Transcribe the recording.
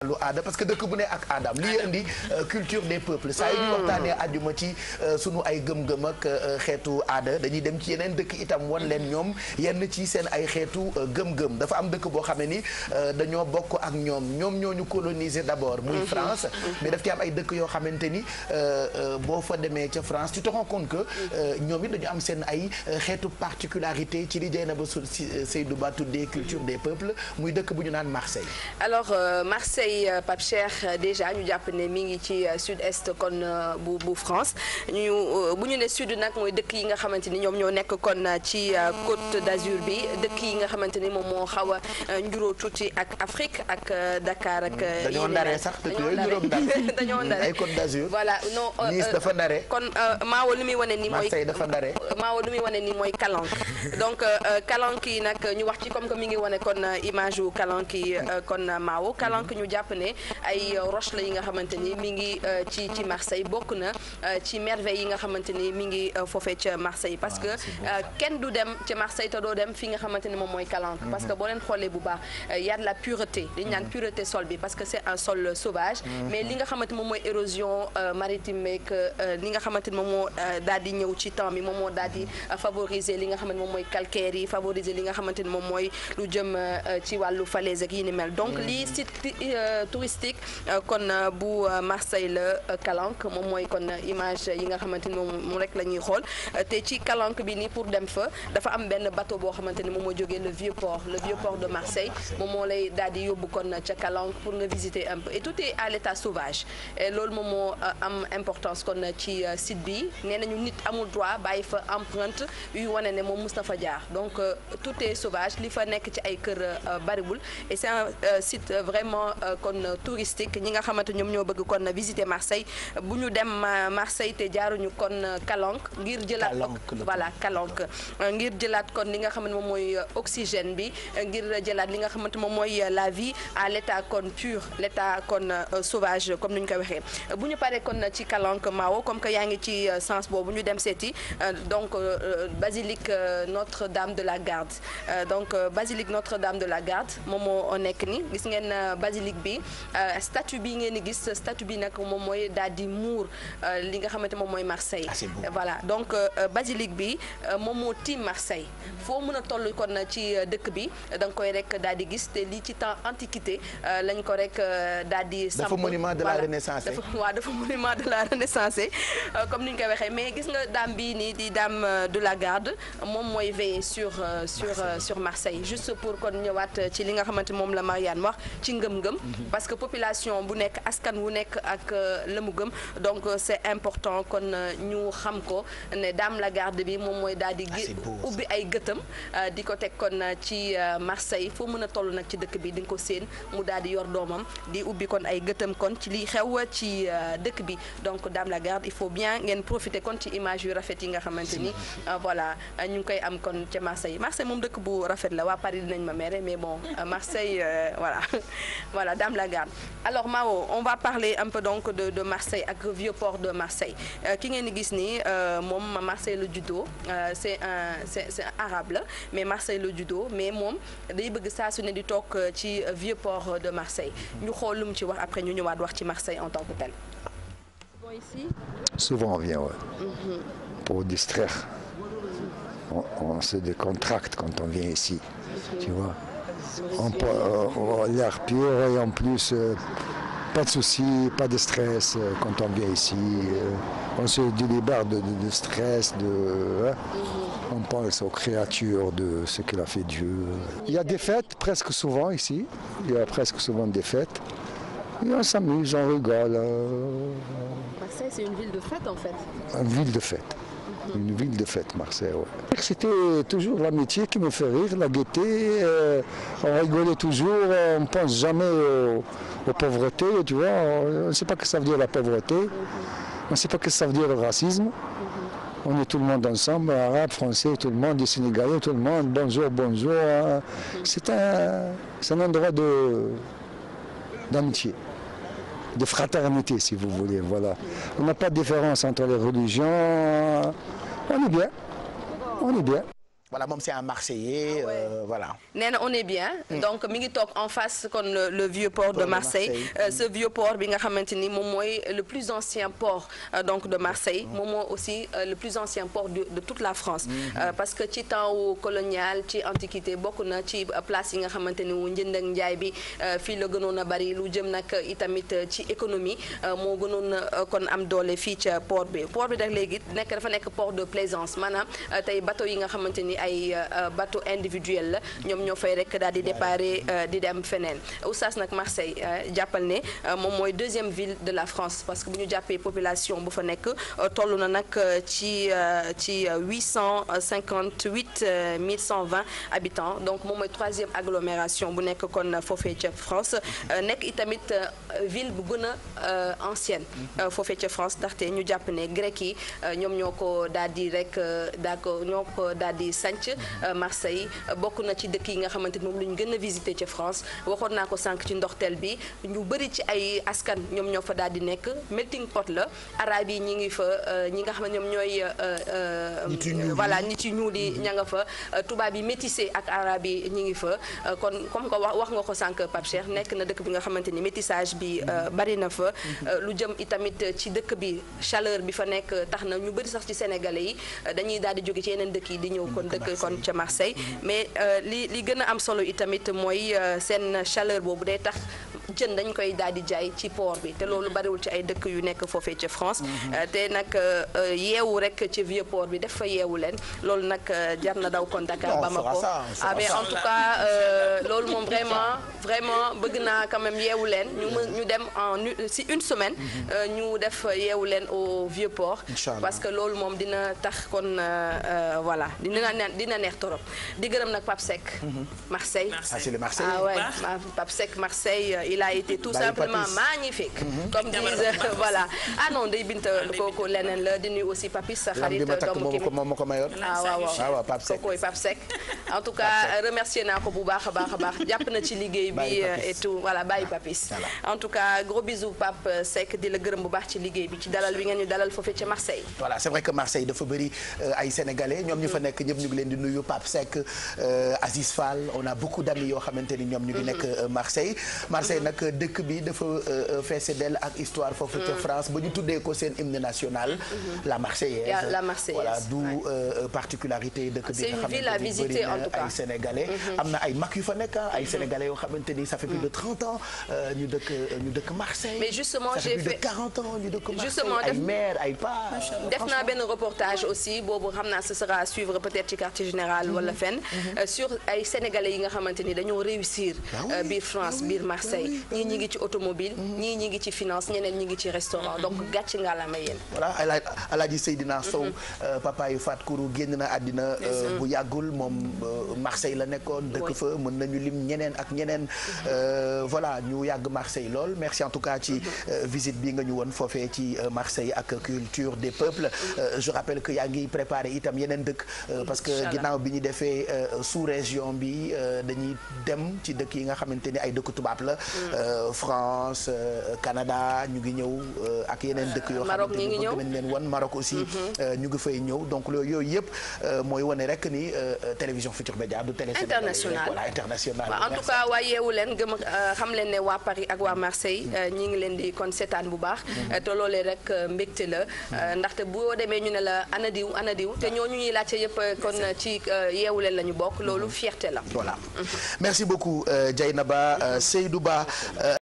lu aada parce que dëkk bu ne ak aadaam li indi culture des peuples saa yu ñu waxtaanee àjjuma ci sunu ay gëm-gëm ak xeetu aada dañuy dem ci yeneen dëkk itam wan leen ñoom yenn ci seen ay xeetu gëm-gëm dafa am dëkk boo xamee ni dañoo bokk ak ñoom ñoo ñu coloniser d'abord muy France mais daf ci am ay dëkk yoo xamante ni boo fa demee ca France tu te rends compte que ñoom it dañu am seen ay xeetu particularité ci li Dieynaba Seydou Ba tuddee culture des peuples muy dëkk bu ñu naan Marseille. Alors Marseille Pape Cheikh déjà ñu jàpp ne mi ngi ci sud-est kon bu France bu ñu ne sud nag mooy dëkk yi nga xamante ni ñoom ñoo nekk kon ci Côte d'Azur bi dëkk yi nga xamante ni moom moo xaw a njuróo tuuti ak Afrique ak Dakar ak. dañoo ndaree sax dëkk yooyu njuróom dañoo ndaree ay Côte d'Azur. voilà non Nice dafa ndaree. kon Maawo li muy wane ni mooy Marseille dafa ndaree. Maawo li muy wane ni mooy Calanque donc Calanque yi nag ñu wax ci comme que mi ngi wane kon image yu Calanque yi kon Maawo Calanque ñu jàpp ne ay roche la yi nga xamante ni mi ngi ci Marseille bokk na ci merveille yi nga xamante ni mi ngi foofee ca Marseille parce que kenn du dem ca Marseille te doo dem fi nga xamante ni moom mooy Calanque parce que boo leen xoolee bu baax y a de la pureté dañu naan pureté sol bi parce que c'est un sol sauvage mais li nga xamante moom mooy érosion maritime meek li nga xamante ni moom moo daal di ñëw ci temps bi moom moo daal di favoriser li nga xamante moom mooy calcaire yi favoriser li nga xamante ni moom mooy lu jëm ci wàllu falaise ak yi ni mel donc lii site touristique kon bu Marseille la Calanque moom mooy kon image yi nga xamante ni moom rek la ñuy xool te ci Calanque bi nii pour dem fa dafa am benn bateau boo xamante ni moom moo jógee le vieux port de Marseille moom moo lay daal di yóbbu kon ca Calanque pour nga visiter un peu et tout est à l'état sauvage et loolu moom moo am importance kon ci site bi nee nañu nit amul droit bàyyi fa empreinte yu wane ne moom mus na fa jaar donc tout est sauvage li fa nekk ci ay kër bariwul et c'est un site vraiment kon touristique ñi nga xamante ñoom ñoo bëgg kon visiter Marseille bu ñu dem Marseille te jaaruñu kon Calanque ngir jëlaat voilà Calanque ngir jëlaat kon li nga xamante moom mooy oxygène bi ngir jëlaat li nga xamante moom mooy la vie à l'état kon pur l'état kon sauvage comme ni ñu koy waxee bu ñu paree kon ci Calanque Mao comme que yaa ngi ci sens boobu ñu dem seeti donc basilique Notre-Dame de la Garde donc basilique Notre-Dame de la Garde moom moo nekk ni gis ngeen basilique bi statue bi ngeen di gis statue bi nag moom mooy daal di muur li nga xamante moom mooy Marseille voilà donc basilique bi moom moo tiim Marseille foo mën a toll kon ci dëkk bi da nga koy rek daal di gis te lii ci temps antiquité lañ ko rek daal di samp dafa monument de la Renaissance dafa monument de la Renaissance comme ni ñu koy waxee mais gis nga dame bii nii di dame de la Garde moom mooy veiller sur Marseille juste pour kon ñëwaat ci li nga xamante moom la Marianne wax ci ngëm-ngëm parce que population bu nekk askan wu nekk ak la mu gëm donc c'est important kon ñu xam ko ne dame la Garde bi moom mooy daal di ubbi ay gëtam di ko teg kon ci Marseille foo mën a toll nag ci dëkk bi di nga ko séen mu daal di yor doomam di ubbi kon ay gëtam kon ci liy xew ci dëkk bi donc dame la Garde il faut bien ngeen profiter kon ci image yu rafet yi nga xamante ni voilà ñu ngi koy am kon ca Marseille moom dëkk bu rafet la waa Paris dinañ ma mere mais bon Marseille voilà dame la Garde alors Mao on va parler un peu donc de Marseille ak vieux port de Marseille ki ngeen di gis ni moom Marseille la juddoo c'est arabe la mais Marseille la juddoo mais moom day bëgg saa su ne di toog ci vieux port de Marseille ñu xool lu mu ci wax après ñu ñëwaat wax ci Marseille en tant que tel. Ici souvent on vient pour distraire. On se décontracte quand on vient ici, tu vois. L'air pur et en plus, pas de soucis, pas de stress quand on vient ici. On se délibère de stress, on pense aux créatures, de ce qu'il a fait Dieu. Il y a des fêtes presque souvent ici, il y a presque souvent des fêtes. Et on s'amuse, on rigole. Marseille, c'est une ville de fête en fait. Une ville de fête. Une ville de fête, Marseille, ouais. C'était toujours l'amitié qui me fait rire, la gaieté, on rigolait toujours, on ne pense jamais aux pauvretés, tu vois, on ne sait pas ce que ça veut dire la pauvreté, on ne sait pas ce que ça veut dire le racisme. On est tout le monde ensemble, arabes, français, tout le monde, des Sénégalais, tout le monde, bonjour, bonjour. C'est un endroit d'amitié. De fraternité, si vous voulez, voilà. On n'a pas de différence entre les religions. On est bien. voilà moom c'est un Marseillais voilà. nee na on est bien. donc mi ngi toog en face kon le vieux port de Marseille. Ce vieux port bi nga xamante ni moom mooy le plus ancien port donc de Marseille moom moo aussi le plus ancien port de toute la France. parce que ci temps wu colonial ci antiquité bokk na ci place yi nga xamante ni wu njënd ak njaay bi fii la gënoon a bari lu jëm nag itamit ci économie moo gënoon kon am doole fii ca port bi nag léegi dafa nekk port de plaisance maanaam tey bateau yi nga xamante ni ay bateau individuel la ñoom ñoo fay rek daal di déparé di dem feneen oustaz nag Marseille jàppal ne moom mooy deuxième ville de la France parce que bu ñu jàppee population bu fa nekk toll na nag ci 858 120 habitants donc moom mooy troisième agglomération bu nekk kon foofee ca France nekk itamit ville bu gën a ancienne foofee ca France ndaxte ñu jàpp ne grec yi ñoom ñoo ko daal di rek ñoo ko daal di sanc Marseille bokk na ci dëkk yi nga xamante ni moom la ñu gën a visité ca France waxoon naa ko sànq ci ndoxteel bi ñu bëri ci ay askan ñoom ñoo fa daal di nekk melting pot la arabe yi ñi ngi fa ñi nga xam ne ñoom ñooy voilà nit yu ñuul yi ña nga fa tubaab yi métissé ak arabe yi ñi ngi fa kon comme que wax nga ko sànq Pape Cheikh nekk na dëkk bi nga xamante ni métissage bi bari na fa lu jëm itamit ci dëkk bi chaleur bi fa nekk tax na ñu bëri sax ci sénégalais yi dañuy daal di jóge ci yeneen dëkk yi di ñëw kon dëkk kon ca Marseille mais li gën a am solo itamit mooy seen chaleur boobu day tax jën dañ koy daal di jaay ci port bi te loolu bariwul ci ay dëkk yu nekk foofee ca France te nag yeewu rek ci vieux port bi def fa yeewu leen loolu nag jar na daw kon Dakar Bamako mais en tout cas loolu moom vraiment bëgg naa quand même yeewu leen ñu dem si une semaine ñu def yeewu leen au vieux port parce que loolu moom dina tax kon voilà dina neex torop di gërëm nag Pape Seck Marseille c'est le Marseille Pape Seck Marseille il a été tout simplement magnifique comme disent voilà non day binta kooku leneen la di nuyu aussi Papis sa xarit doomu Kimi moom ma ko mayoon waaw Pape Seck kookoy Pape Seck en tout cas remercier naa ko bu baax a baax jàpp na ci liggéey bi et tout voilà bàyyi Papis en tout cas gros bisous Pape Seck di la gërëm bu baax ci liggéey bi ci dalal bi ngeen ñu dalal foofee ca Marseille voilà c'est vrai que Marseille dafa bëri ay sénégalais ñoom ñu fa nekk ñëpp ñu ngi leen di nuyu Pape Seck Aziz Fall on a beaucoup d'amis yoo xamante ni ñoom ñu ngi nekk Marseille nag dëkk bi dafa fees del ak histoire foofu ca France ba ñu tuddee ko seen hymne national la Marseillaise voilà d'où particularité dëkk bi nga xamante ni bëri na ay sénégalais am na ay mag yu fa nekk ay sénégalais yoo xamante ni ça fait plus de 30 ans ñu dëkk Marseille mais justement j'ai fait 40 ans ñu dëkk Marseille ay maire ay pa def naa benn reportage aussi boobu xam naa ce sera à suivre peut-être ci quartier général wala fenn sur ay sénégalais yi nga xamante ni dañoo réussir biir France biir Marseille ñii ñi ngi ci automobile ñii ñi ngi ci finance ñeneen ñi ngi ci restaurant donc gàcc nga la ma yéen voilà Alaaji Seydina Sow papa yu Fat Kourou génn na àddina bu yàggul moom Marseille la nekkoon dëkk fa mën nañu lim ñeneen ak ñeneen voilà ñu yàgg Marseille lool merci en tout cas ci visite bi nga ñu woon foofee ci Marseille ak culture des peuples je rappelle que yaa ngi préparé itam yeneen dëkk parce que ginnaaw bi ñu defee sous-région bi dañuy dem ci dëkk yi nga xamante ni ay dëkk tubaab la France Canada ñu ngi ñëw ak yeneen dëkk yoo xamante ni bëgg nañ leen wan Maroc aussi ñu ngi fay ñëw donc loolu yooyu yëpp mooy wane rek ni télévision Futurs Médias du télé international voilà international en tout cas waa yeewu leen gëm xam leen ne waa Paris ak waa Marseille ñi ngi leen di kon seetaan bu baax te loolee rek mbégte la ndaxte boo demee ñu ne la ana diw te ñooñu ñuy laajte yëpp kon ci yeewu leen la ñu bokk loolu fierté la voilà merci beaucoup Dieynaba Seydou Ba